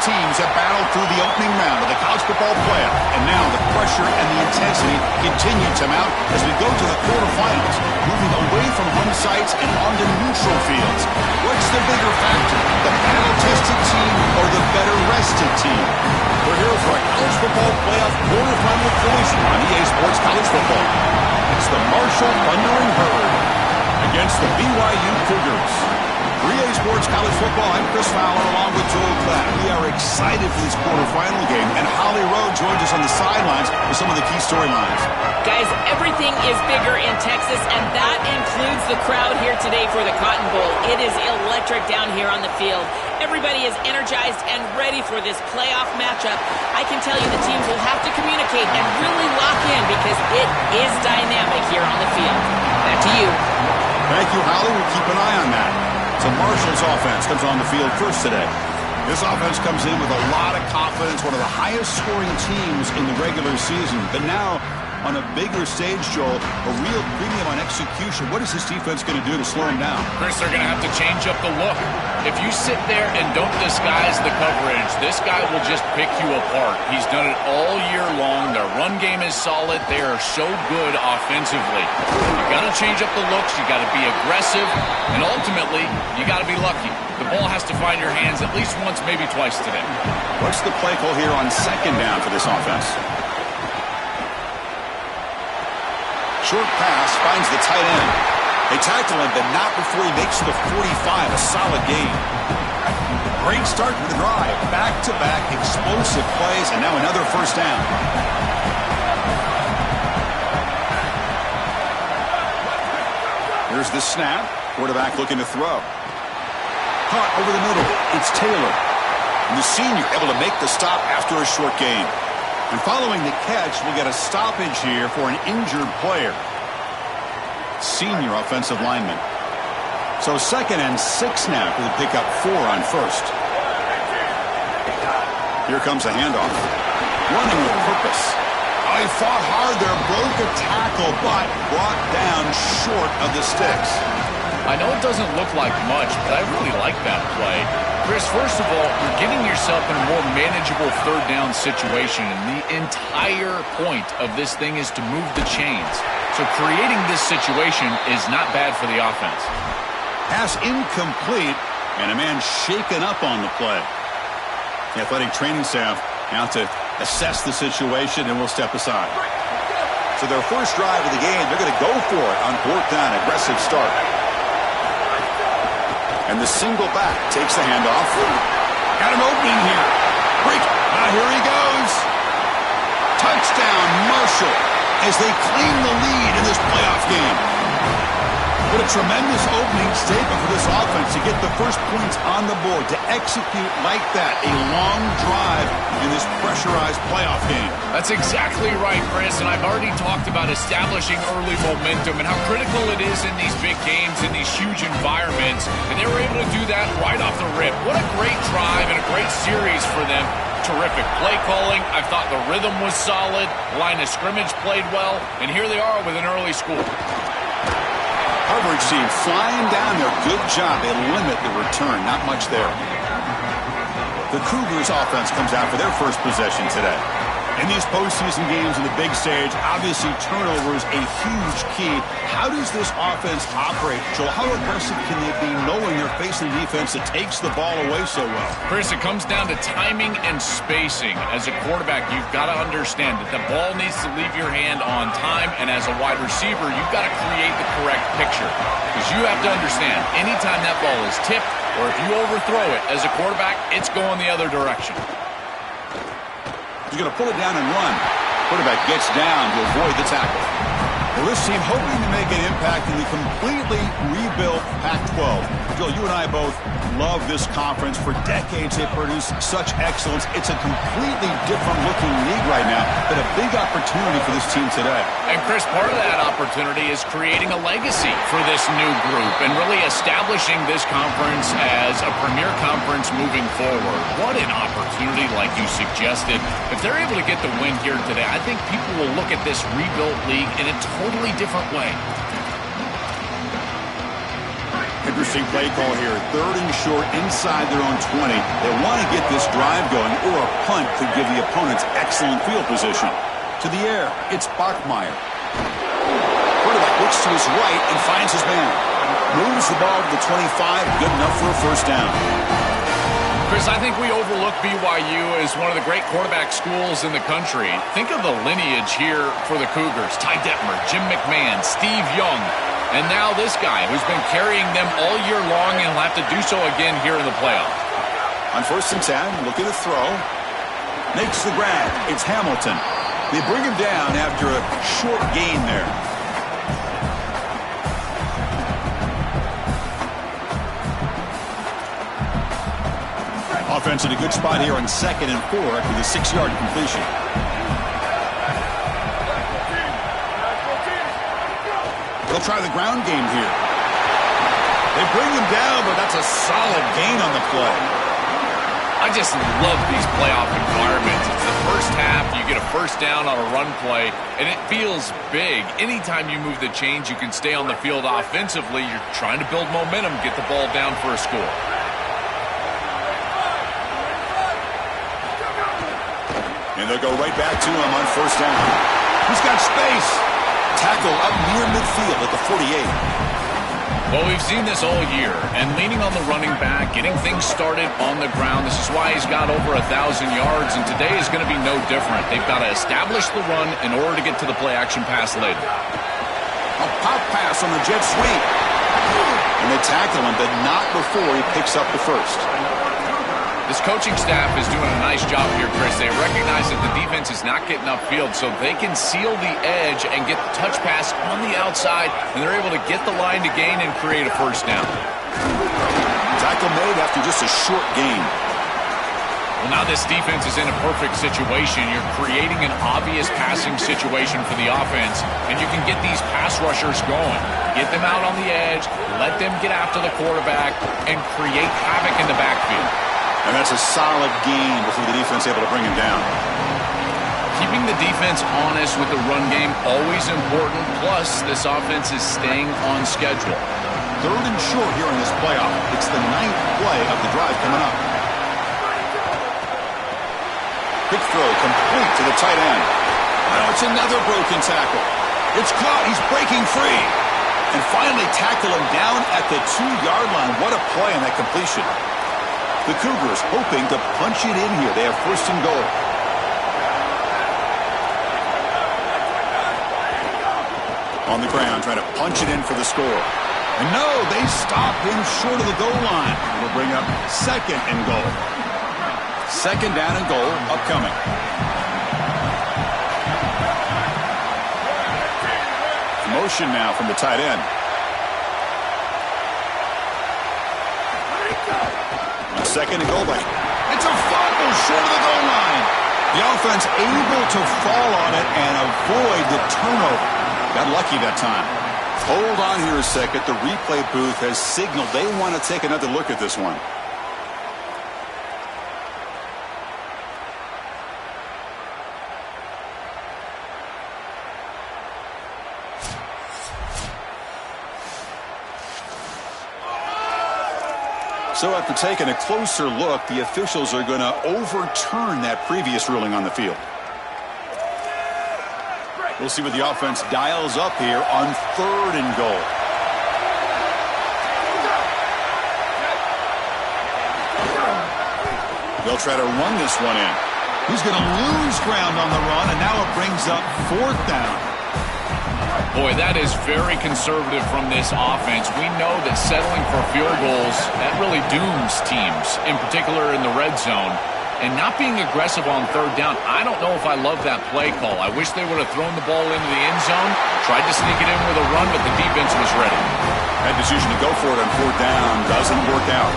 teams have battled through the opening round of the college football playoff, and now the pressure and the intensity continue to mount as we go to the quarterfinals, moving away from home sites and onto neutral fields. What's the bigger factor, the battle-tested team or the better-rested team? We're here for a college football playoff quarterfinal collision on EA Sports College Football. It's the Marshall Thundering Herd against the BYU Cougars. For EA Sports College Football, I'm Chris Fowler along with Joel Klatt. We are excited for this quarterfinal game, and Holly Rowe joins us on the sidelines with some of the key storylines. Guys, everything is bigger in Texas, and that includes the crowd here today for the Cotton Bowl. It is electric down here on the field. Everybody is energized and ready for this playoff matchup. I can tell you the teams will have to communicate and really lock in because it is dynamic here on the field. Back to you. Thank you, Holly. We'll keep an eye on that. So Marshall's offense comes on the field first today. This offense comes in with a lot of confidence, one of the highest scoring teams in the regular season. But now, on a bigger stage, Joel, a real premium on execution. What is this defense going to do to slow them down? Chris, they're going to have to change up the look. If you sit there and don't disguise the coverage, this guy will just pick you apart. He's done it all year long. Their run game is solid. They are so good offensively. You got to change up the looks. You got to be aggressive. And ultimately, you got to be lucky. The ball has to find your hands at least once, maybe twice today. What's the play call here on second down for this offense? Short pass finds the tight end. They tackle him, but not before he makes the 45. A solid gain. Great start to the drive. Back-to-back explosive plays, and now another first down. Here's the snap. Quarterback looking to throw. Caught over the middle. It's Taylor. And the senior able to make the stop after a short gain. And following the catch, we'll get a stoppage here for an injured player. Senior offensive lineman. So 2nd and 6 now for the pickup 4 on first. Here comes a handoff. Running with purpose. Oh, he fought hard there, broke a tackle, but brought down short of the sticks. I know it doesn't look like much, but I really like that play. Chris, first of all, you're getting yourself in a more manageable third down situation, and the entire point of this thing is to move the chains. So creating this situation is not bad for the offense. Pass incomplete, and a man shaken up on the play. The athletic training staff now to assess the situation, and we'll step aside. So their first drive of the game, they're going to go for it on 4th down. Aggressive start. And the single back takes the handoff. Got an opening here. Break. Here he goes. Touchdown, Marshall, as they claim the lead in this playoff game. What a tremendous opening statement for this offense to get the first points on the board, to execute like that, a long drive in this pressurized playoff game. That's exactly right, Chris, and I've already talked about establishing early momentum and how critical it is in these big games, in these huge environments, and they were able to do that right off the rip. What a great drive and a great series for them. Terrific play calling. I thought the rhythm was solid. Line of scrimmage played well, and here they are with an early score. Coverage team flying down there. Good job. They limit the return. Not much there. The Cougars offense comes out for their first possession today. In these postseason games in the big stage, obviously turnover is a huge key. How does this offense operate, Joel? How aggressive can they be knowing they're facing a defense that takes the ball away so well? Chris, it comes down to timing and spacing. As a quarterback, you've got to understand that the ball needs to leave your hand on time, and as a wide receiver, you've got to create the correct picture. Because you have to understand, anytime that ball is tipped, or if you overthrow it as a quarterback, it's going the other direction. He's going to pull it down and run. Quarterback gets down to avoid the tackle. Well, this team hoping to make an impact in the completely rebuilt Pac-12. Joel, you and I both love this conference. For decades, they've produced such excellence. It's a completely different-looking league right now, but a big opportunity for this team today. And, Chris, part of that opportunity is creating a legacy for this new group and really establishing this conference as a premier conference moving forward. What an opportunity, like you suggested. If they're able to get the win here today, I think people will look at this rebuilt league in a totally different way. Head Interesting play call here. 3rd and short inside their own 20. They want to get this drive going, or a punt could give the opponents excellent field position. To the air, it's Bachmeier. Quarterback looks to his right and finds his man. Moves the ball to the 25, good enough for a first down. Chris, I think we overlook BYU as one of the great quarterback schools in the country. Think of the lineage here for the Cougars. Ty Detmer, Jim McMahon, Steve Young. And now this guy who's been carrying them all year long and will have to do so again here in the playoff. On 1st and 10, look at the throw. Makes the grab. It's Hamilton. They bring him down after a short gain there. Offense in a good spot here on 2nd and 4 after the 6-yard completion. They'll try the ground game here. They bring him down, but that's a solid gain on the play. I just love these playoff environments. It's the first half, you get a first down on a run play, and it feels big. Anytime you move the chains, you can stay on the field offensively. You're trying to build momentum, get the ball down for a score. And they'll go right back to him on 1st down. He's got space. Tackle up near midfield at the 48. Well, we've seen this all year, and leaning on the running back, getting things started on the ground. This is why he's got over 1,000 yards, and today is going to be no different. They've got to establish the run in order to get to the play-action pass later. A pop pass on the jet sweep. And they tackle him, but not before he picks up the first. This coaching staff is doing a nice job here, Chris. They recognize that the defense is not getting upfield, so they can seal the edge and get the touch pass on the outside, and they're able to get the line to gain and create a first down. Tackle made after just a short gain. Well, now this defense is in a perfect situation. You're creating an obvious passing situation for the offense, and you can get these pass rushers going. Get them out on the edge, let them get after the quarterback, and create havoc in the backfield. And that's a solid gain before the defense able to bring him down. Keeping the defense honest with the run game, always important. Plus, this offense is staying on schedule. 3rd and short here in this playoff. It's the 9th play of the drive coming up. Quick throw complete to the tight end. Now it's another broken tackle. It's caught. He's breaking free. And finally tackle him down at the 2-yard line. What a play on that completion. The Cougars hoping to punch it in here. They have 1st and goal. On the ground, trying to punch it in for the score. And no, they stop him short of the goal line. It'll bring up 2nd and goal. 2nd down and goal upcoming. Motion now from the tight end. 2nd and goal back. It's a fumble short of the goal line. The offense able to fall on it and avoid the turnover. Got lucky that time. Hold on here a second. The replay booth has signaled they want to take another look at this one. So after taking a closer look, the officials are going to overturn that previous ruling on the field. We'll see what the offense dials up here on 3rd and goal. They'll try to run this one in. He's going to lose ground on the run, and now it brings up 4th down. Boy, that is very conservative from this offense. We know that settling for field goals, that really dooms teams, in particular in the red zone. And not being aggressive on 3rd down, I don't know if I love that play call. I wish they would have thrown the ball into the end zone, tried to sneak it in with a run, but the defense was ready. That decision to go for it on 4th down doesn't work out.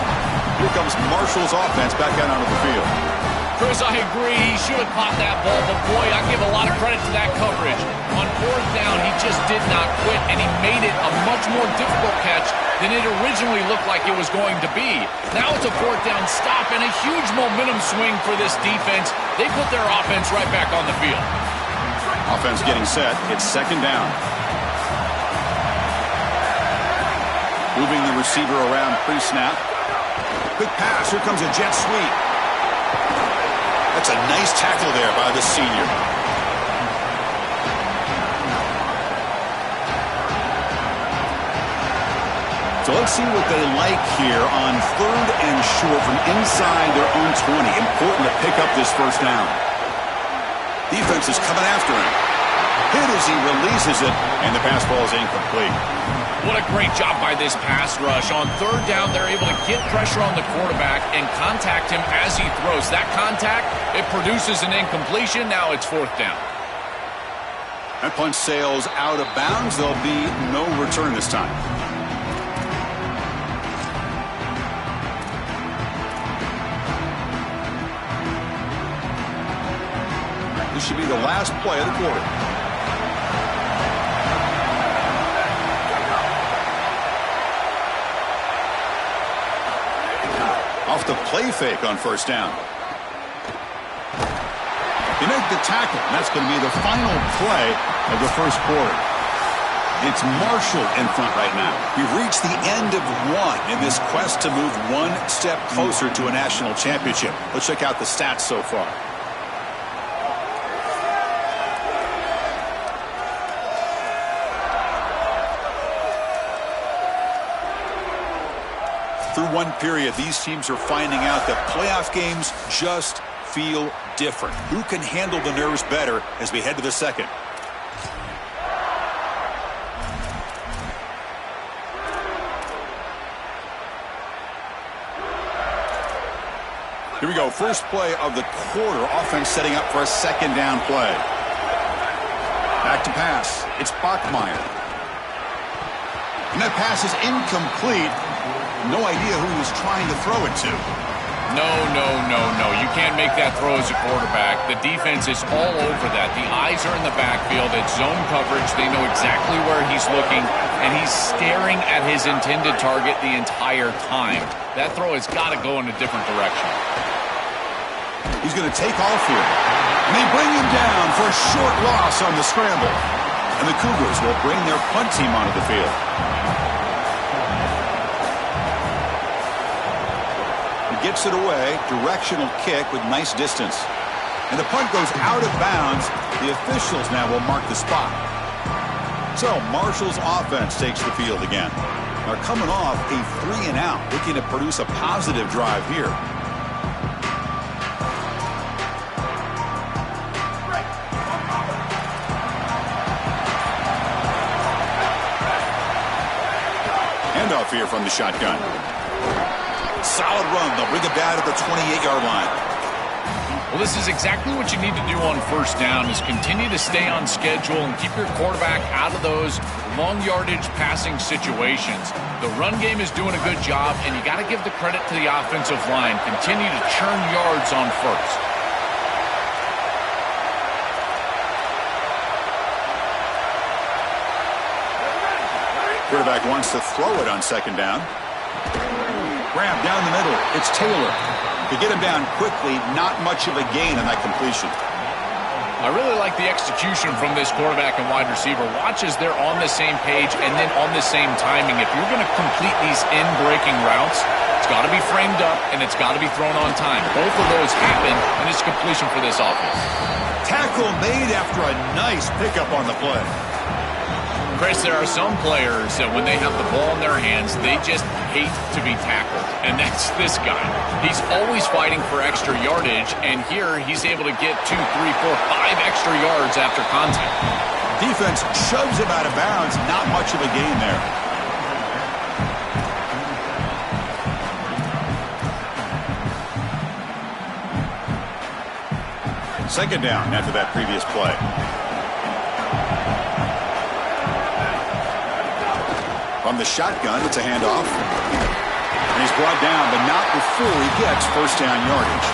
Here comes Marshall's offense back out onto the field. Chris, I agree. He should have caught that ball, but boy, I give a lot of credit to that coverage. On 4th down, he just did not quit, and he made it a much more difficult catch than it originally looked like it was going to be. Now it's a 4th down stop and a huge momentum swing for this defense. They put their offense right back on the field. Offense getting set. It's 2nd down. Moving the receiver around pre-snap. Quick pass. Here comes a jet sweep. That's a nice tackle there by the senior. So let's see what they like here on 3rd and short from inside their own 20. Important to pick up this first down. Defense is coming after him. Hit as he releases it, and the pass ball is incomplete. What a great job by this pass rush. On 3rd down, they're able to get pressure on the quarterback and contact him as he throws. That contact, it produces an incompletion. Now it's 4th down. That punt sails out of bounds. There'll be no return this time. This should be the last play of the quarter. Off the play fake on 1st down. He made the tackle, and that's going to be the final play of the first quarter. It's Marshall in front right now. We've reached the end of one in this quest to move one step closer to a national championship. Let's check out the stats so far. Through one period, these teams are finding out that playoff games just feel different. Who can handle the nerves better as we head to the second? Here we go. First play of the quarter. Offense setting up for a 2nd down play. Back to pass. It's Bachmeier. And that pass is incomplete. No idea who he was trying to throw it to. No. You can't make that throw as a quarterback. The defense is all over that. The eyes are in the backfield. It's zone coverage. They know exactly where he's looking, and he's staring at his intended target the entire time. That throw has got to go in a different direction. He's going to take off here. And they bring him down for a short loss on the scramble. And the Cougars will bring their punt team onto the field. Gets it away, directional kick with nice distance. And the punt goes out of bounds. The officials now will mark the spot. So Marshall's offense takes the field again. They're coming off a 3-and-out, looking to produce a positive drive here. Handoff here from the shotgun. Solid run. They'll bring it down to the 28-yard line. Well, this is exactly what you need to do on 1st down is continue to stay on schedule and keep your quarterback out of those long yardage passing situations. The run game is doing a good job, and you got to give the credit to the offensive line. Continue to churn yards on 1st. Quarterback wants to throw it on 2nd down. Grab down the middle. It's Taylor. To get him down quickly, not much of a gain on that completion. I really like the execution from this quarterback and wide receiver. Watch as they're on the same page and then on the same timing. If you're going to complete these in-breaking routes, it's got to be framed up and it's got to be thrown on time. Both of those happen, and it's completion for this offense. Tackle made after a nice pickup on the play. Chris, there are some players that when they have the ball in their hands, they just hate to be tackled. And that's this guy. He's always fighting for extra yardage, and here he's able to get 2, 3, 4, 5 extra yards after contact. Defense shoves him out of bounds. Not much of a gain there. Second down after that previous play. From the shotgun, it's a handoff. And he's brought down, but not before he gets 1st down yardage.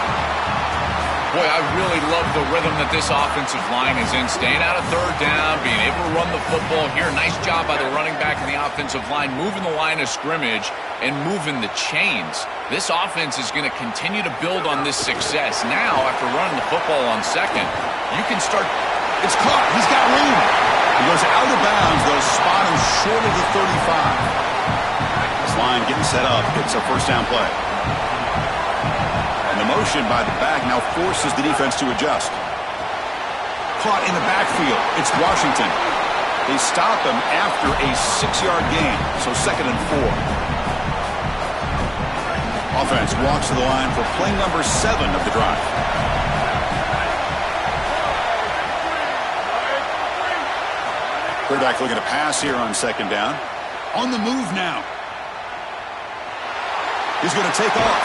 Boy, I really love the rhythm that this offensive line is in. Staying out of 3rd down, being able to run the football here. Nice job by the running back and the offensive line, moving the line of scrimmage and moving the chains. This offense is going to continue to build on this success. Now, after running the football on 2nd, you can start. It's caught. He's got room. He goes out of bounds. They'll spot him short of the 35. line getting set up. It's a first down play. And the motion by the back now forces the defense to adjust. Caught in the backfield. It's Washington. They stop him after a 6-yard gain, so 2nd and 4. Offense walks to the line for play number 7 of the drive. Quarterback looking to pass here on 2nd down. On the move now. He's going to take off.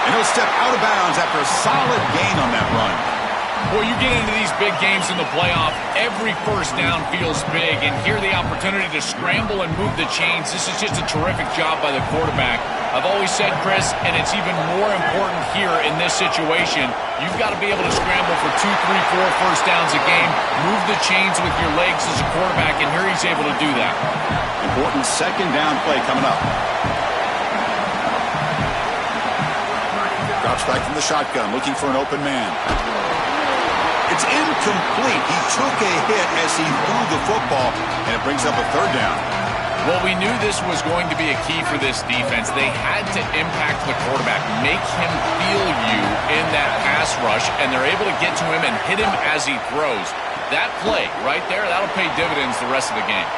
And he'll step out of bounds after a solid gain on that run. Well, you get into these big games in the playoff, every first down feels big, and here the opportunity to scramble and move the chains. This is just a terrific job by the quarterback. I've always said, Chris, and it's even more important here in this situation, you've got to be able to scramble for 2, 3, 4 first downs a game, move the chains with your legs as a quarterback, and here he's able to do that. Important 2nd down play coming up. Drops back from the shotgun, looking for an open man. It's incomplete. He took a hit as he threw the football, and it brings up a 3rd down. Well, we knew this was going to be a key for this defense. They had to impact the quarterback, make him feel you in that pass rush, and they're able to get to him and hit him as he throws. That play right there, that'll pay dividends the rest of the game.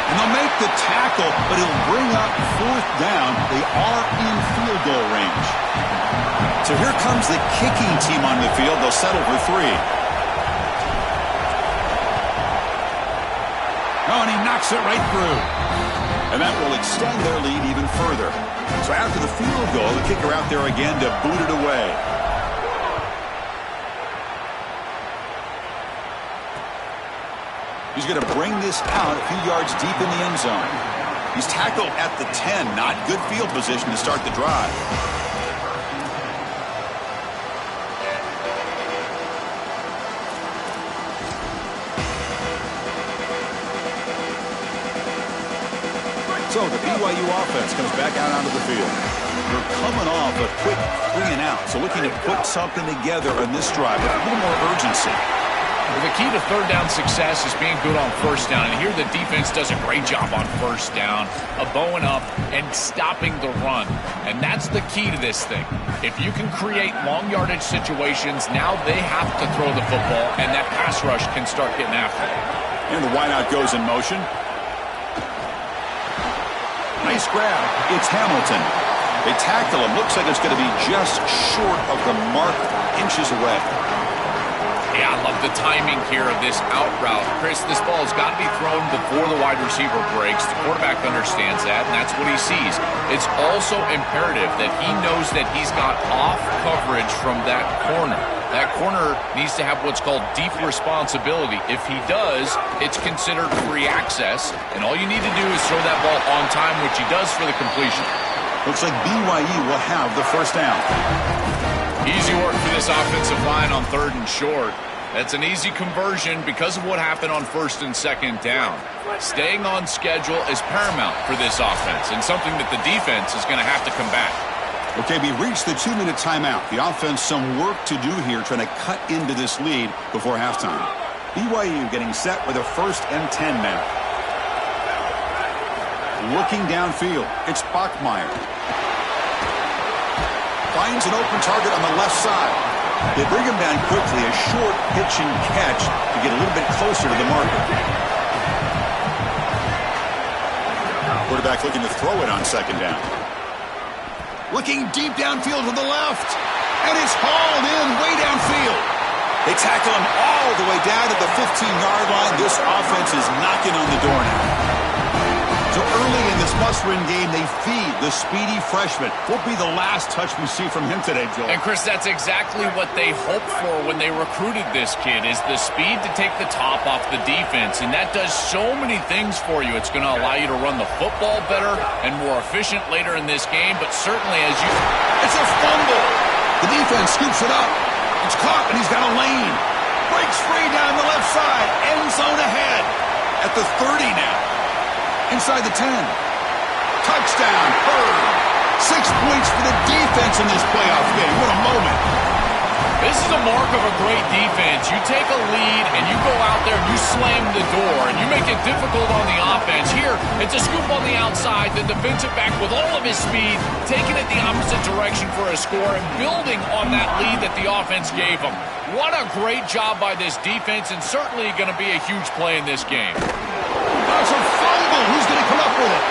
And they'll make the tackle, but it'll bring up 4th down. They are in field goal range. So here comes the kicking team on the field. They'll settle for 3. Oh, and he knocks it right through. And that will extend their lead even further. So after the field goal, the kicker out there again to boot it away. He's going to bring this out a few yards deep in the end zone. He's tackled at the 10. Not good field position to start the drive. So the BYU offense comes back out onto the field. They're coming off a quick 3 and out, so looking to put something together on this drive with a little more urgency. Well, the key to 3rd down success is being good on 1st down, and here the defense does a great job on 1st down, bowing up and stopping the run. And that's the key to this thing. If you can create long yardage situations, now they have to throw the football, and that pass rush can start getting after it. And the wideout goes in motion. Nice grab. It's Hamilton. They tackle him. Looks like it's going to be just short of the mark, inches away. Yeah, I love the timing here of this out route. Chris, this ball has got to be thrown before the wide receiver breaks. The quarterback understands that, and that's what he sees. It's also imperative that he knows that he's got off coverage from that corner. That corner needs to have what's called deep responsibility. If he does, it's considered free access, and all you need to do is throw that ball on time, which he does for the completion. Looks like BYU will have the 1st down. Easy work for this offensive line on 3rd and short. That's an easy conversion because of what happened on 1st and 2nd down. Staying on schedule is paramount for this offense, and something that the defense is going to have to combat. Okay, we reached the 2-minute timeout. The offense some work to do here trying to cut into this lead before halftime. BYU getting set with a 1st and 10 now. Looking downfield, it's Bachmeier. Finds an open target on the left side. They bring him down quickly, a short pitch and catch to get a little bit closer to the marker. Quarterback looking to throw it on 2nd down. Looking deep downfield to the left. And it's hauled in way downfield. They tackle him all the way down to the 15-yard line. This offense is knocking on the door now. So early in this must-win game, they feed the speedy freshman. Won't be the last touch we see from him today, Joel. And, Chris, that's exactly what they hoped for when they recruited this kid, is the speed to take the top off the defense. And that does so many things for you. It's going to allow you to run the football better and more efficient later in this game. But certainly as you... It's a fumble. The defense scoops it up. It's caught, and he's got a lane. Breaks free down the left side. End zone ahead. At the 30 now. Inside the 10. Touchdown, Bird. 6 points for the defense in this playoff game. What a moment. This is a mark of a great defense. You take a lead and you go out there and you slam the door and you make it difficult on the offense. Here, it's a scoop on the outside. The defensive back with all of his speed, taking it the opposite direction for a score and building on that lead that the offense gave him. What a great job by this defense, and certainly going to be a huge play in this game. That's a fumble. Who's going to come up with it?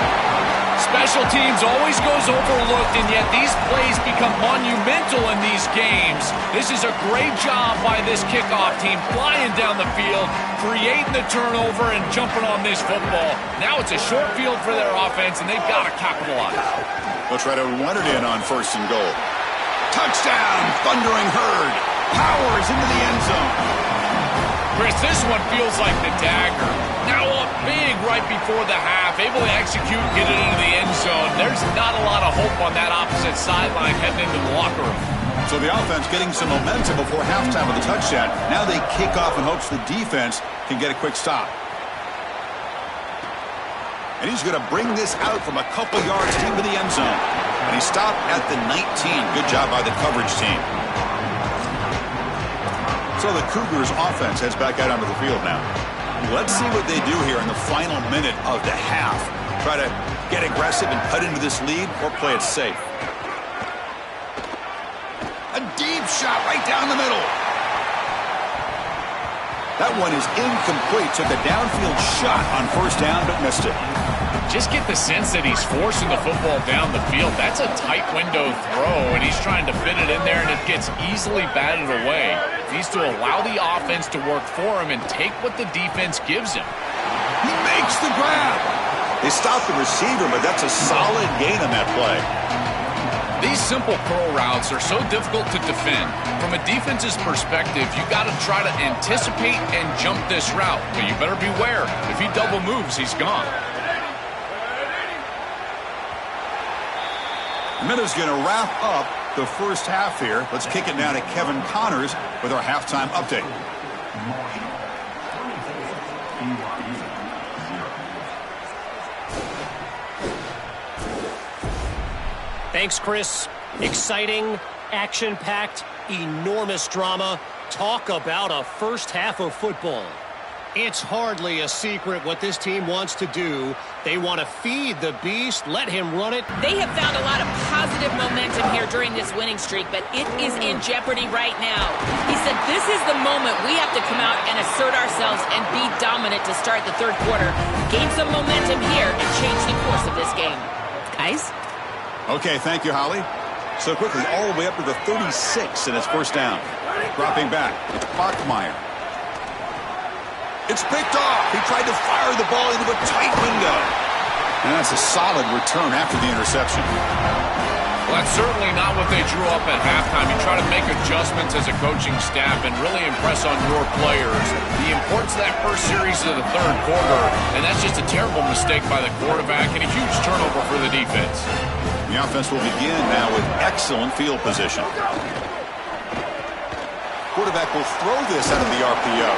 Special teams always goes overlooked, and yet these plays become monumental in these games. This is a great job by this kickoff team, flying down the field, creating the turnover, and jumping on this football. Now it's a short field for their offense, and they've got to capitalize. They'll try to run it in on 1st and goal. Touchdown, Thundering Herd. Powers into the end zone. Chris, this one feels like the dagger. Now up big right before the half, able to execute and get it into the end zone. There's not a lot of hope on that opposite sideline heading into the locker room. So the offense getting some momentum before halftime with a touchdown. Now they kick off in hopes the defense can get a quick stop. And he's going to bring this out from a couple yards into the end zone. And he stopped at the 19. Good job by the coverage team. So the Cougars offense heads back out onto the field now. Let's see what they do here in the final minute of the half. Try to get aggressive and cut into this lead or play it safe. A deep shot right down the middle. That one is incomplete. Took a downfield shot on 1st down but missed it. Just get the sense that he's forcing the football down the field. That's a tight window throw, and he's trying to fit it in there, and it gets easily batted away. He needs to allow the offense to work for him and take what the defense gives him. He makes the grab. They stopped the receiver, but that's a solid gain on that play. These simple curl routes are so difficult to defend. From a defense's perspective, you got to try to anticipate and jump this route, but you better beware. If he double moves, he's gone. Minuta's going to wrap up the first half here. Let's kick it down to Kevin Connors with our halftime update. Thanks, Chris. Exciting, action-packed, enormous drama. Talk about a first half of football. It's hardly a secret what this team wants to do. They want to feed the beast, let him run it. They have found a lot of positive momentum here during this winning streak, but it is in jeopardy right now. He said this is the moment we have to come out and assert ourselves and be dominant to start the third quarter, gain some momentum here, and change the course of this game. Guys? Okay, thank you, Holly. So quickly, all the way up to the 36, and it's 1st down. Dropping back, it's Bachmeier. It's picked off. He tried to fire the ball into a tight window. And that's a solid return after the interception. Well, that's certainly not what they drew up at halftime. You try to make adjustments as a coaching staff and really impress on your players. The importance of that first series of the third quarter, and that's just a terrible mistake by the quarterback and a huge turnover for the defense. The offense will begin now with excellent field position. Quarterback will throw this out of the RPO.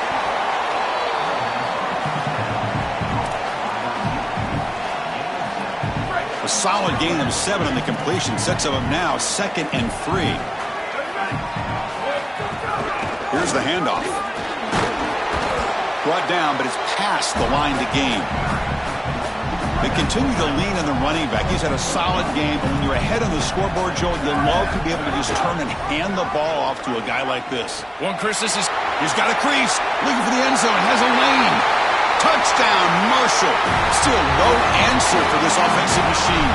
A solid gain of 7 on the completion sets him up now 2nd and 3. Here's the handoff. Brought down, but it's past the line to gain. They continue to lean on the running back. He's had a solid game, and when you're ahead on the scoreboard, Joe, you'll love to be able to just turn and hand the ball off to a guy like this. Well, Chris, this is... He's got a crease, looking for the end zone, has a lane. Touchdown, Marshall. Still no answer for this offensive machine.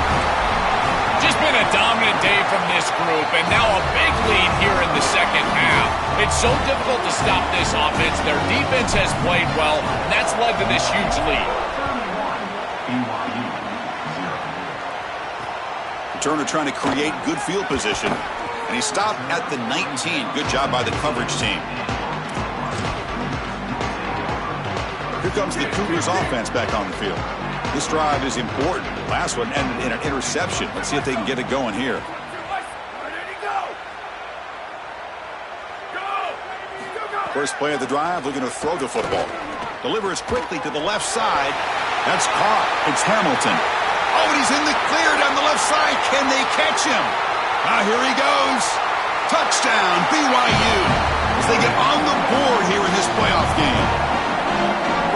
Just been a dominant day from this group, and now a big lead here in the second half. It's so difficult to stop this offense. Their defense has played well, and that's led to this huge lead. Turner trying to create good field position, and he stopped at the 19. Good job by the coverage team. Here comes the Cougars offense back on the field. This drive is important. Last one ended in an interception. Let's see if they can get it going here. First play of the drive, looking to throw the football. Delivers quickly to the left side. That's caught. It's Hamilton. Oh, and he's in the clear down the left side. Can they catch him? Here he goes. Touchdown, BYU, as they get on the board here in this playoff game.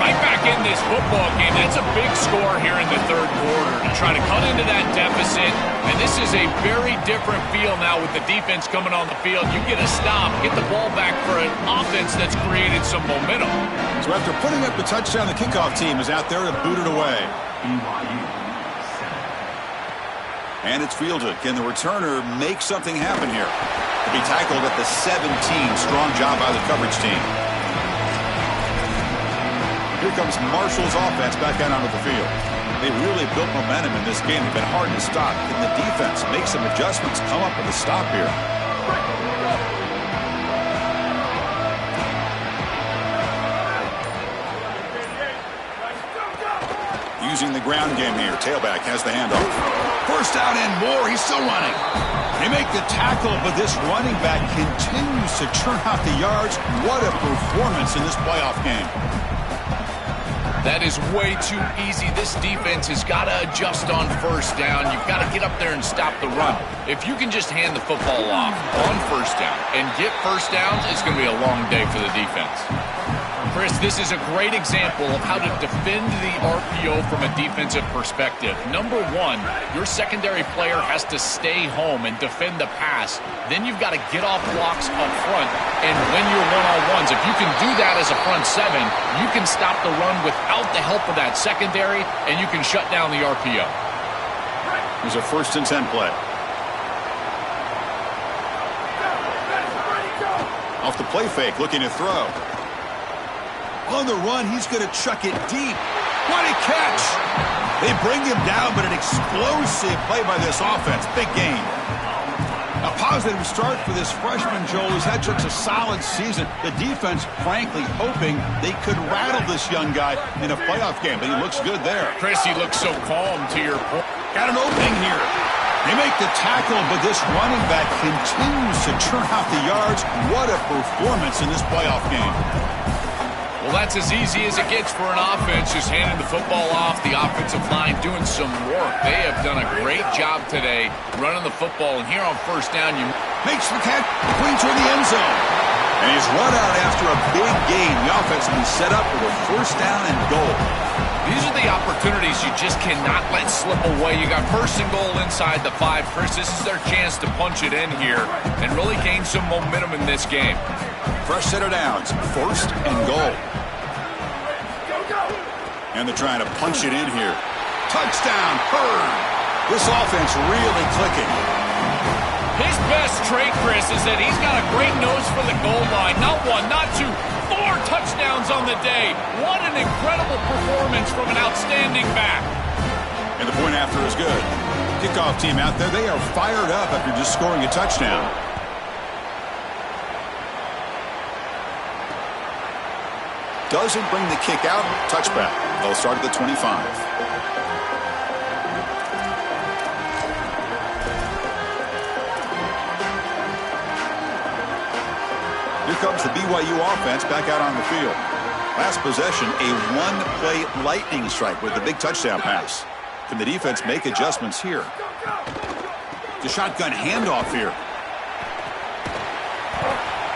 Right back in this football game. That's a big score here in the third quarter to try to cut into that deficit. And this is a very different feel now with the defense coming on the field. You get a stop, get the ball back for an offense that's created some momentum. So after putting up the touchdown, the kickoff team is out there to boot it away. And it's fielded. Can the returner make something happen here? To be tackled at the 17. Strong job by the coverage team. Here comes Marshall's offense back out onto the field. They really built momentum in this game. It's been hard to stop. Can the defense make some adjustments, come up with a stop here? Using the ground game here. Tailback has the handoff. First down and more. He's still running. They make the tackle, but this running back continues to churn out the yards. What a performance in this playoff game. That is way too easy. This defense has got to adjust on first down. You've got to get up there and stop the run. If you can just hand the football off on first down and get first downs, it's going to be a long day for the defense. Chris, this is a great example of how to defend the RPO from a defensive perspective. Number one, your secondary player has to stay home and defend the pass. Then you've got to get off blocks up front and win your one-on-ones. If you can do that as a front seven, you can stop the run without the help of that secondary, and you can shut down the RPO. Here's a 1st and 10 play. Off the play fake, looking to throw. On the run, he's going to chuck it deep. What a catch! They bring him down, but an explosive play by this offense. Big gain. A positive start for this freshman, Joel. He's had such a solid season. The defense, frankly, hoping they could rattle this young guy in a playoff game, but he looks good there. Chris, he looks so calm to your point. Got an opening here. They make the tackle, but this running back continues to churn out the yards. What a performance in this playoff game. Well, that's as easy as it gets for an offense, just handing the football off, the offensive line doing some work. They have done a great job today running the football, and here on first down, you makes the catch, clean toward the end zone. And he's run out after a big gain. The offense will be set up with a 1st down and goal. These are the opportunities you just cannot let slip away. You got 1st and goal inside the 5. Chris, this is their chance to punch it in here and really gain some momentum in this game. Fresh set of downs, 1st and goal. And they're trying to punch it in here. Touchdown, Bird. This offense really clicking. His best trait, Chris, is that he's got a great nose for the goal line. Not 1, not 2, 4 touchdowns on the day. What an incredible performance from an outstanding back. And the point after is good. Kickoff team out there, they are fired up after just scoring a touchdown. Doesn't bring the kick out. Touchback. They'll start at the 25. Here comes the BYU offense back out on the field. Last possession, a 1-play lightning strike with the big touchdown pass. Can the defense make adjustments here? The shotgun handoff here.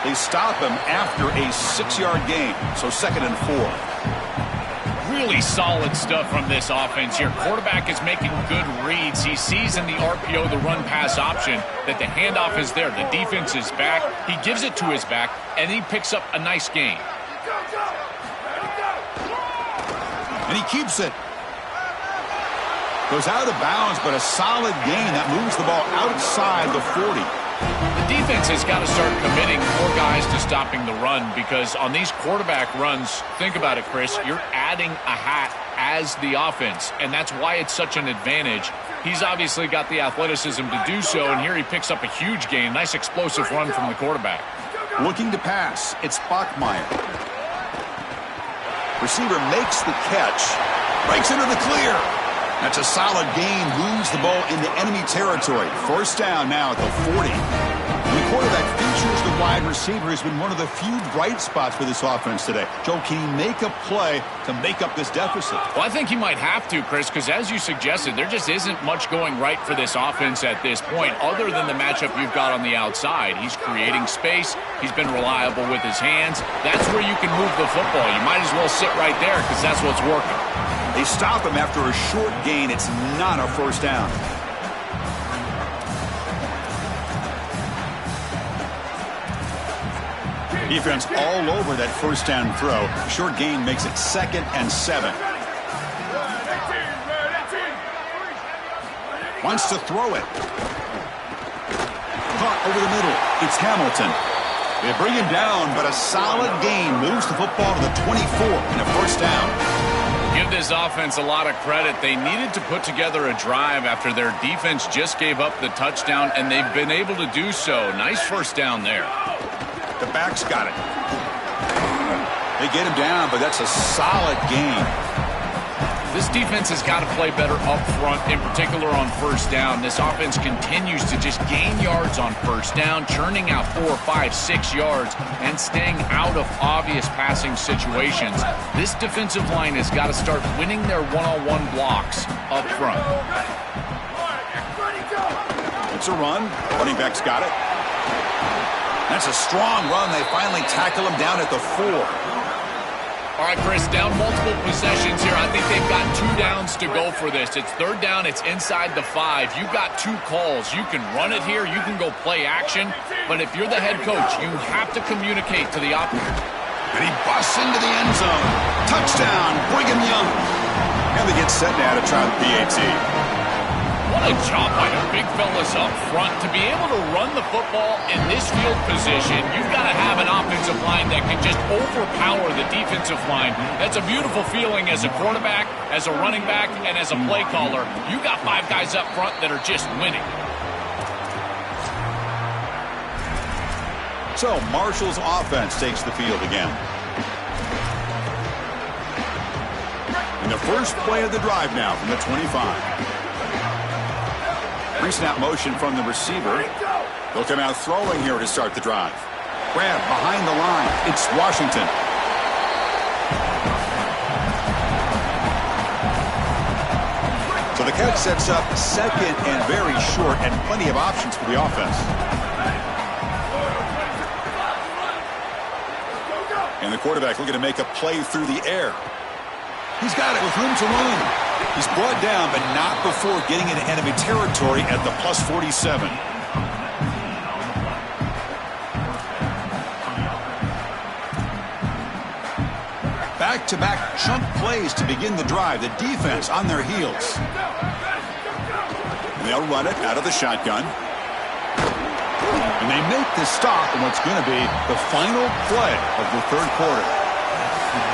They stop him after a 6-yard gain, so 2nd and 4. Really solid stuff from this offense here. Quarterback is making good reads. He sees in the RPO the run-pass option that the handoff is there. The defense is back. He gives it to his back, and he picks up a nice gain. And he keeps it. Goes out of bounds, but a solid gain that moves the ball outside the 40. The defense has got to start committing more guys to stopping the run, because on these quarterback runs, think about it, Chris, you're adding a hat as the offense, and that's why it's such an advantage. He's obviously got the athleticism to do so, and here he picks up a huge gain. Nice explosive run from the quarterback. Looking to pass, it's Bachmeier. Receiver makes the catch, breaks into the clear. That's a solid gain, moves the ball into enemy territory. 1st down now at the 40. And the quarterback features the wide receiver has been one of the few bright spots for this offense today. Joe, can he make a play to make up this deficit? Well, I think he might have to, Chris, because as you suggested, there just isn't much going right for this offense at this point, other than the matchup you've got on the outside. He's creating space. He's been reliable with his hands. That's where you can move the football. You might as well sit right there because that's what's working. They stop him after a short gain. It's not a first down. Defense all over that first down throw. Short gain makes it 2nd and 7. Wants to throw it. Caught over the middle. It's Hamilton. They bring him down, but a solid gain moves the football to the 24 and a first down. Give this offense a lot of credit. They needed to put together a drive after their defense just gave up the touchdown, and they've been able to do so. Nice first down there. The back's got it. They get him down, but that's a solid gain. This defense has got to play better up front, in particular on first down. This offense continues to just gain yards on first down, churning out 4, 5, 6 yards, and staying out of obvious passing situations. This defensive line has got to start winning their one-on-one blocks up front. It's a run. Running back's got it. That's a strong run. They finally tackle him down at the 4. All right, Chris, down multiple possessions here. I think they've got 2 downs to go for this. It's 3rd down. It's inside the 5. You've got 2 calls. You can run it here. You can go play action. But if you're the head coach, you have to communicate to the opponent. And he busts into the end zone. Touchdown, Brigham Young. And they get set now to try the PAT. What a job by the big fellas up front. To be able to run the football in this field position, you've got to have an offensive line that can just overpower the defensive line. That's a beautiful feeling as a quarterback, as a running back, and as a play caller. You got 5 guys up front that are just winning. So Marshall's offense takes the field again. And the first play of the drive now from the 25. Pre-snap motion from the receiver. They'll come out throwing here to start the drive. Grab behind the line. It's Washington. So the catch sets up 2nd and very short, and plenty of options for the offense. And the quarterback looking to make a play through the air. He's got it with room to run. He's brought down, but not before getting into enemy territory at the +47. Back-to-back chunk plays to begin the drive. The defense on their heels. And they'll run it out of the shotgun. And they make the stop in what's going to be the final play of the 3rd quarter.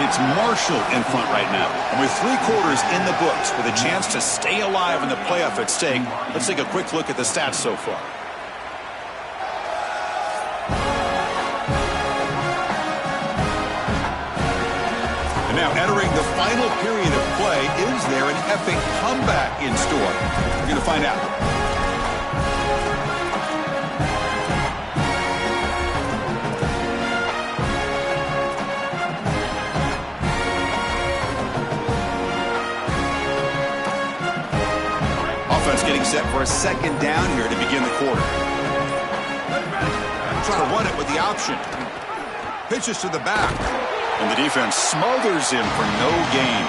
It's Marshall in front right now. And with 3 quarters in the books, with a chance to stay alive in the playoff at stake, let's take a quick look at the stats so far. And now entering the final period of play, is there an epic comeback in store? We're going to find out. Getting set for a 2nd down here to begin the quarter. Try to run it with the option. Pitches to the back. And the defense smothers him for no gain.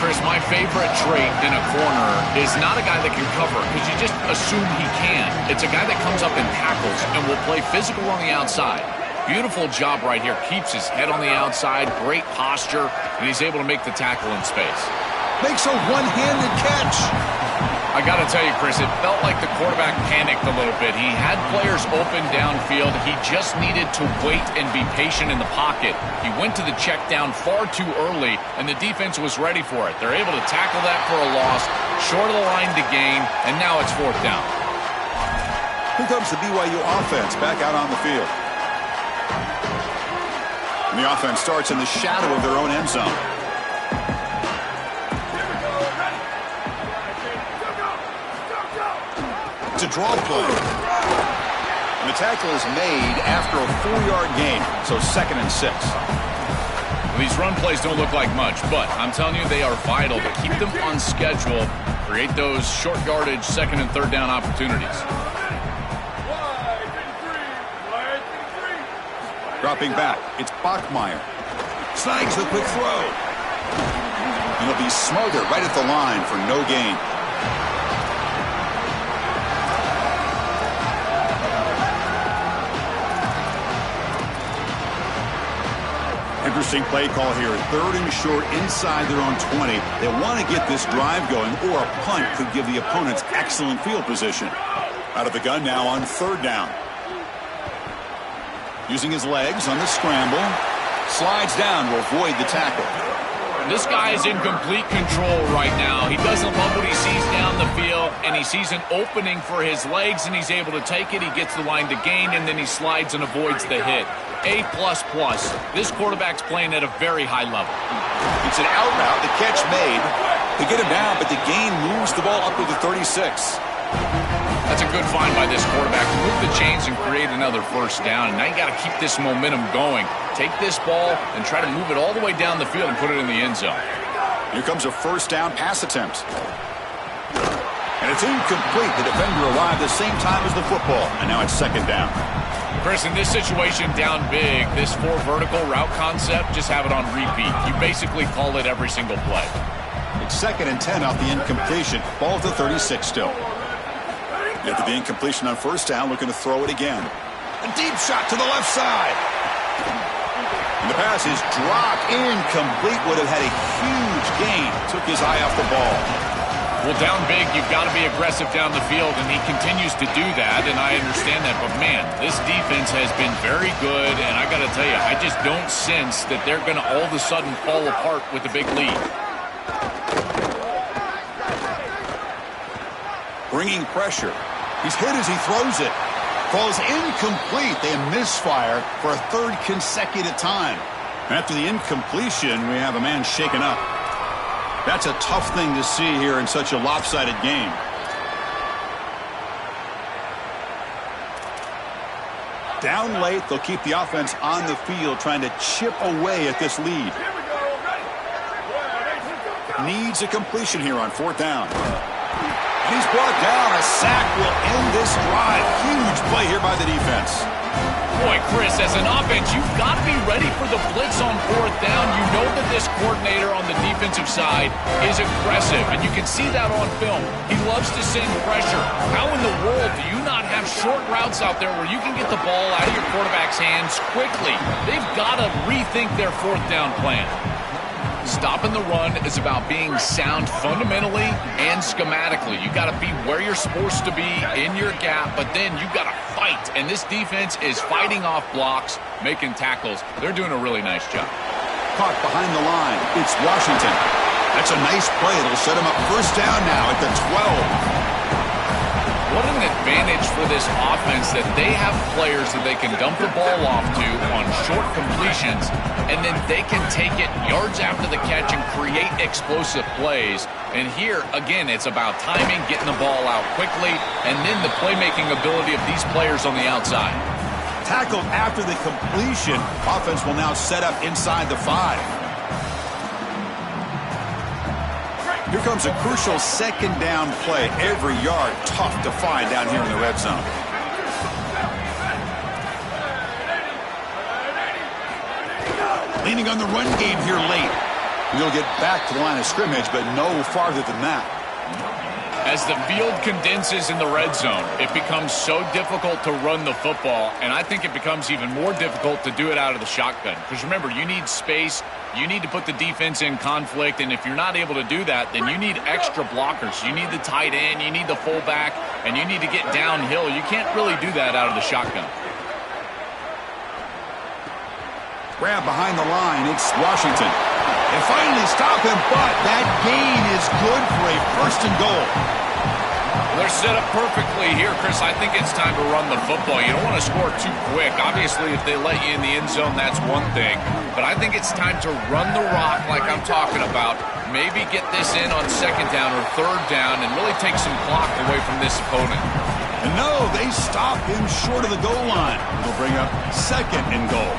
Chris, my favorite trait in a corner is not a guy that can cover because you just assume he can. It's a guy that comes up and tackles and will play physical on the outside. Beautiful job right here. Keeps his head on the outside. Great posture. And he's able to make the tackle in space. Makes a one-handed catch. I got to tell you, Chris, it felt like the quarterback panicked a little bit. He had players open downfield. He just needed to wait and be patient in the pocket. He went to the check down far too early, and the defense was ready for it. They're able to tackle that for a loss, short of the line to gain, and now it's 4th down. Here comes the BYU offense back out on the field. And the offense starts in the shadow of their own end zone. It's a draw play. And The tackle is made after a 4-yard gain, so 2nd and 6. These run plays don't look like much, but I'm telling you, they are vital to keep them on schedule, create those short yardage 2nd and 3rd down opportunities. Dropping back, it's Bachmeier. Snags the quick throw. And he'll be smothered right at the line for no gain. Interesting play call here. 3rd and short inside their own 20. They want to get this drive going, or a punt could give the opponents excellent field position. Out of the gun now on 3rd down. Using his legs on the scramble. Slides down to avoid the tackle. This guy is in complete control right now. He doesn't love what he sees down the field, and he sees an opening for his legs, and he's able to take it. He gets the line to gain, and then he slides and avoids the hit. A++. This quarterback's playing at a very high level. It's an out route. The catch made. They get him down, but the gain moves the ball up to the 36. That's a good find by this quarterback to move the chains and create another 1st down. And now you got to keep this momentum going. Take this ball and try to move it all the way down the field and put it in the end zone. Here comes a 1st down pass attempt. And it's incomplete. The defender arrived the same time as the football. And now it's 2nd down. Chris, in this situation, down big, this 4 vertical route concept, just have it on repeat. You basically call it every single play. It's 2nd and 10 off the incompletion. Ball at the 36 still. After the incompletion on 1st down, looking to throw it again. A deep shot to the left side. And the pass is dropped. Incomplete. Would have had a huge gain. Took his eye off the ball. Well, down big, you've got to be aggressive down the field, and he continues to do that, and I understand that. But, man, this defense has been very good, and I got to tell you, I just don't sense that they're going to all of a sudden fall apart with a big lead. Bringing pressure. He's hit as he throws it. Falls incomplete. They misfire for a 3rd consecutive time. After the incompletion, we have a man shaken up. That's a tough thing to see here in such a lopsided game. Down late, they'll keep the offense on the field trying to chip away at this lead. Needs a completion here on 4th down. And he's brought down. A sack will end this drive. Huge play here by the defense. Boy, Chris, as an offense, you've got to be ready for the blitz on 4th down. You know that this coordinator on the defensive side is aggressive, and you can see that on film. He loves to send pressure. How in the world do you not have short routes out there where you can get the ball out of your quarterback's hands quickly? They've got to rethink their 4th down plan. Stopping the run is about being sound fundamentally and schematically. You got to be where you're supposed to be in your gap, but then you got to fight. And this defense is fighting off blocks, making tackles. They're doing a really nice job. Caught behind the line. It's Washington. That's a nice play. It'll set him up 1st down now at the 12. What an advantage for this offense that they have players that they can dump the ball off to on short completions, and then they can take it yards after the catch and create explosive plays. And here, again, it's about timing, getting the ball out quickly, and then the playmaking ability of these players on the outside. Tackled after the completion. Offense will now set up inside the 5. Here comes a crucial 2nd down play. Every yard tough to find down here in the red zone. Leaning on the run game here late. He'll get back to the line of scrimmage, but no farther than that. As the field condenses in the red zone, it becomes so difficult to run the football, and I think it becomes even more difficult to do it out of the shotgun. Because remember, you need space, you need to put the defense in conflict, and if you're not able to do that, then you need extra blockers. You need the tight end, you need the fullback, and you need to get downhill. You can't really do that out of the shotgun. Grab behind the line, it's Washington. They finally stop him, but that gain is good for a 1st and goal. They're set up perfectly here, Chris. I think it's time to run the football. You don't want to score too quick. Obviously, if they let you in the end zone, that's one thing. But I think it's time to run the rock like I'm talking about. Maybe get this in on 2nd down or 3rd down and really take some clock away from this opponent. And no, they stop him short of the goal line. It'll bring up 2nd and goal.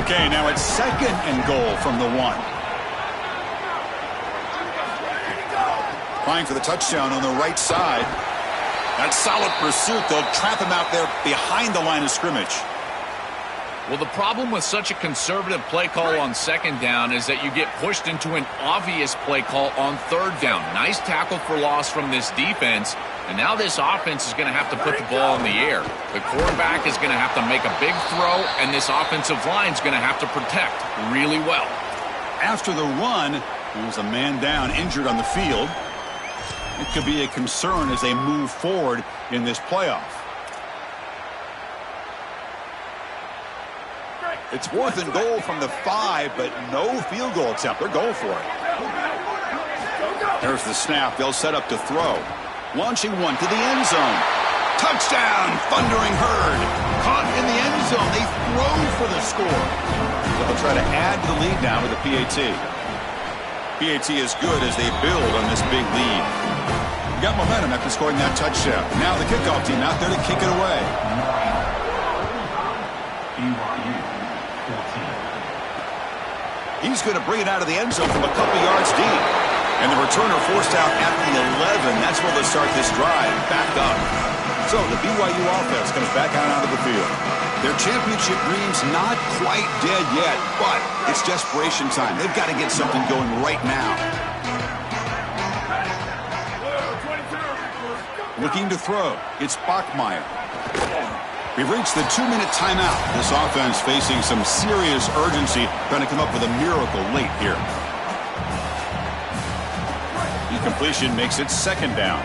Okay, now it's 2nd and goal from the 1. Trying for the touchdown on the right side. That solid pursuit. They'll trap him out there behind the line of scrimmage. Well, the problem with such a conservative play call on 2nd down is that you get pushed into an obvious play call on 3rd down. Nice tackle for loss from this defense. And now this offense is going to have to put the ball in the air. The quarterback is going to have to make a big throw, and this offensive line is going to have to protect really well. After the run, there's a man down, injured on the field. It could be a concern as they move forward in this playoff. It's 4th and goal from the 5, but no field goal attempt. They're going for it. There's the snap. They'll set up to throw. Launching one to the end zone. Touchdown, Thundering Herd. Caught in the end zone. They throw for the score. They'll try to add to the lead now with the PAT. PAT is good as they build on this big lead. Got momentum after scoring that touchdown. Now the kickoff team out there to kick it away. He's going to bring it out of the end zone from a couple yards deep. And the returner forced out at the 11. That's where they'll start this drive. Back up. So the BYU offense comes back out onto the field. Their championship dream's not quite dead yet, but it's desperation time. They've got to get something going right now. Looking to throw. It's Bachmeier. We've reached the 2-minute timeout. This offense facing some serious urgency, trying to come up with a miracle late here. Incompletion makes it 2nd down.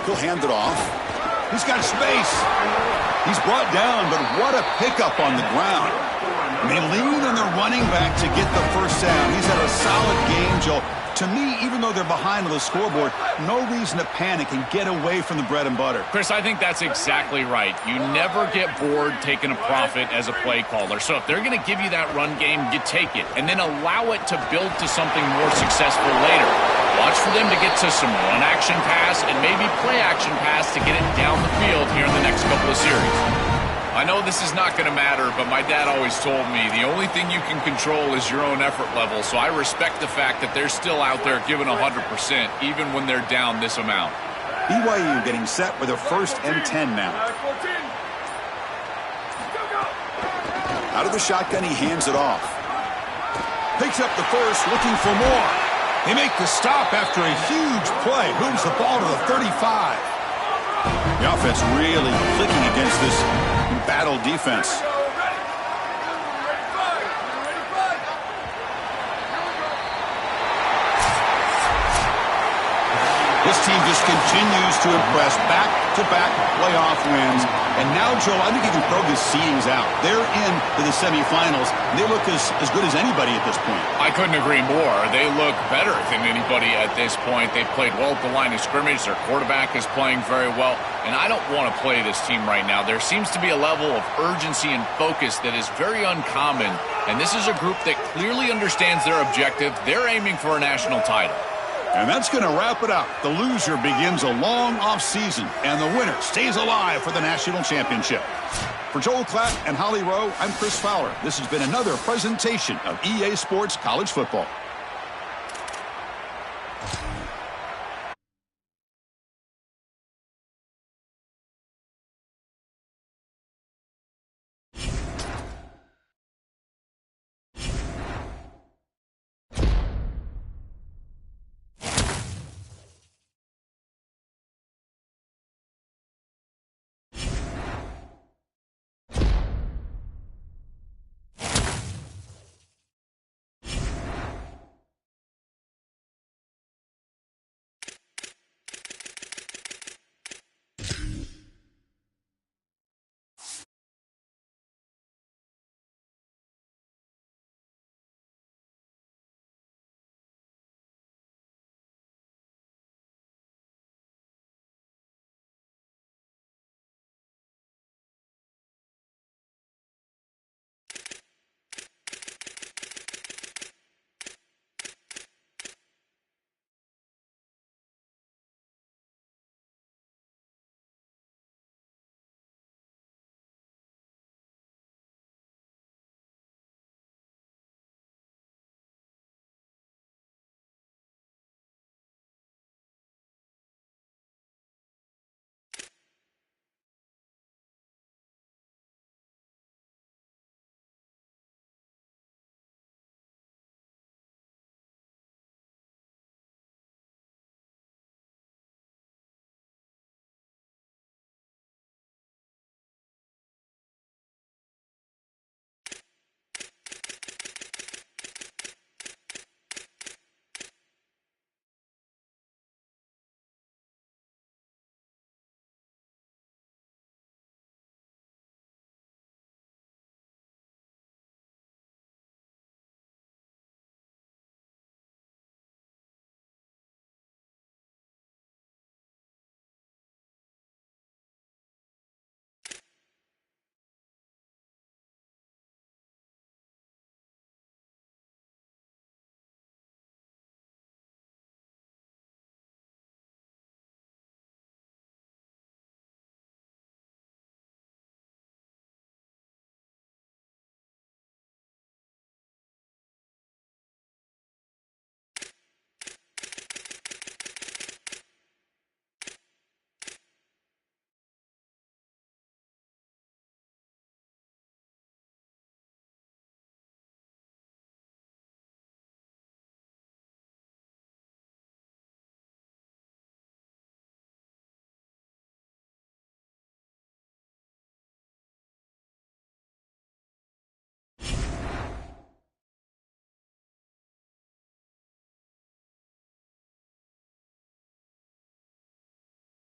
He'll hand it off. He's got space. He's brought down, but what a pickup on the ground. And they lean on their running back to get the first down. He's had a solid game, Joe. To me, even though they're behind on the scoreboard, no reason to panic and get away from the bread and butter. Chris, I think that's exactly right. You never get bored taking a profit as a play caller. So if they're going to give you that run game, you take it. And then allow it to build to something more successful later. Watch for them to get to some run-action pass and maybe play-action pass to get it down the field here in the next couple of series. I know this is not going to matter, but my dad always told me the only thing you can control is your own effort level, so I respect the fact that they're still out there giving 100%, even when they're down this amount. BYU getting set with a 1st and 10 now. Out of the shotgun, he hands it off. Picks up the first, looking for more. They make the stop after a huge play. Moves the ball to the 35. The offense really clicking against this battle defense. This team just continues to impress. Back-to-back playoff wins. And now, Joe, I think you can throw the seedings out. They're into the semifinals. They look as good as anybody at this point. I couldn't agree more. They look better than anybody at this point. They've played well at the line of scrimmage. Their quarterback is playing very well. And I don't want to play this team right now. There seems to be a level of urgency and focus that is very uncommon. And this is a group that clearly understands their objective. They're aiming for a national title. And that's going to wrap it up. The loser begins a long offseason, and the winner stays alive for the national championship. For Joel Klatt and Holly Rowe, I'm Chris Fowler. This has been another presentation of EA Sports College Football.